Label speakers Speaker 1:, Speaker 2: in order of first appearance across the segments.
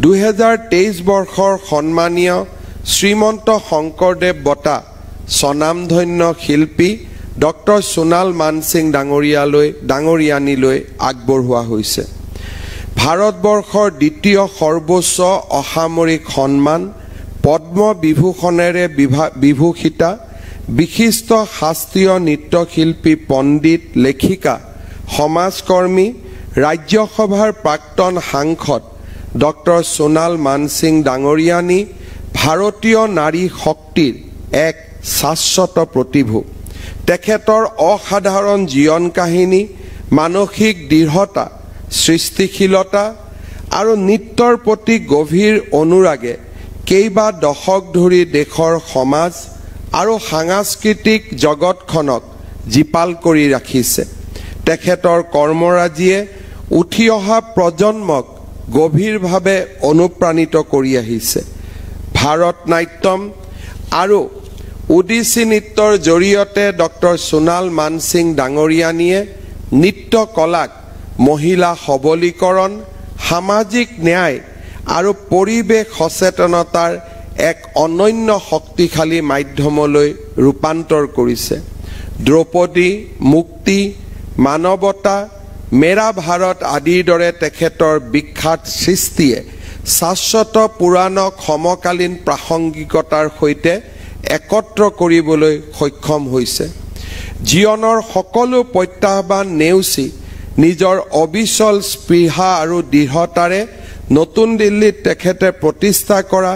Speaker 1: 2023 বৰ্ষৰ সন্মানীয় শ্ৰীমন্ত শংকৰদেৱ বঁটা স্বনামধন্য শিল্পী ডক্টৰ সোণাল মানসিং ডাঙৰীয়ানীলৈ আগবঢ়োৱা হৈছে। ভাৰতবৰ্ষৰ দ্বিতীয় সৰ্বোচ্চ অসামৰিক সন্মান পদ্ম বিভূষণেৰে বিভূষিতা বিশিষ্ট শাস্ত্ৰীয় নৃত্যশিল্পী পণ্ডিত লেখিকা সমাজকৰ্মী ৰাজ্যসভাৰ প্ৰাক্তন সাংসদ ডক্টৰ সোণাল মানসিং ডাঙৰীয়ানী ভাৰতীয় নাৰী শক্তিৰ এক শাশ্বত প্ৰতিভূ। তেখেতৰ অসাধাৰণ জীৱন কাহিনী মানসিক দৃঢ়তা সৃষ্টিশীলতা আৰু নৃত্যৰ প্ৰতি গভীৰ অনুৰাগে কেইবা দশক ধৰি দেশৰ সমাজ আৰু সাংস্কৃতিক জগতখনক জীপাল কৰি ৰাখিছে। তেখেতৰ কৰ্মৰাজিয়ে উঠি অহা প্ৰজন্মক গভীৰভাৱে অনুপ্ৰাণিত কৰি আহিছে। ভাৰত নাট্যম আৰু ওডিচী নৃত্যৰ জৰিয়তে ডক্টৰ সোণাল মানসিং ডাঙৰীয়ানীয়ে নৃত্য কলাক মহিলা সবলীকৰণ সামাজিক ন্যায় আৰু পৰিৱেশ সচেতনতাৰ এক অনন্য শক্তিশালী মাধ্যমলৈ ৰূপান্তৰ কৰিছে। দ্ৰৌপদী মুক্তি মানৱতা মেৰা ভাৰত আদিৰ দৰে তেখেতৰ বিখ্যাত সৃষ্টিয়ে শাশ্বত পুৰাণক সমকালীন প্ৰাসংগিকতাৰ সৈতে একত্ৰ কৰিবলৈ সক্ষম হৈছে। জীৱনৰ সকলো প্ৰত্যাহ্বান নেওচি নিজৰ অবিচল স্পৃহা আৰু দৃঢ়তাৰে নতুন দিল্লীত তেখেতে প্ৰতিষ্ঠা কৰা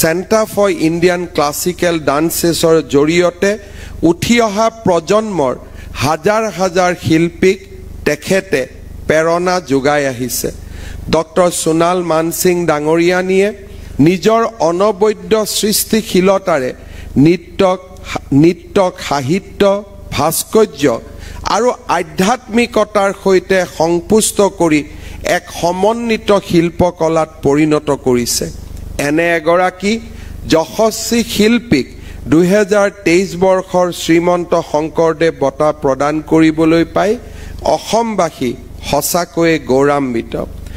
Speaker 1: চেণ্টাৰ ফৰ ইণ্ডিয়ান ক্লাছিকেল ডান্সেছৰ জৰিয়তে উঠি অহা প্ৰজন্মৰ হাজাৰ হাজাৰ শিল্পীক তেখেতে প্ৰেৰণা যোগাই আহিছে। ডক্টৰ সোণাল মানসিং ডাঙৰীয়ানীয়ে নিজৰ অনবদ্য সৃষ্টিশীলতাৰে নৃত্যক সাহিত্য ভাস্কৰ্য আৰু আধ্যাত্মিকতাৰ সৈতে সংপুষ্ট কৰি এক সমন্বিত শিল্পকলাত পৰিণত কৰিছে। এনে এগৰাকী যশস্বী শিল্পীক 2023 বৰ্ষৰ শ্ৰীমন্ত শংকৰদেৱ বঁটা প্ৰদান কৰিবলৈ পাই অসমবাসী সঁচাকৈয়ে গৌৰৱান্বিত।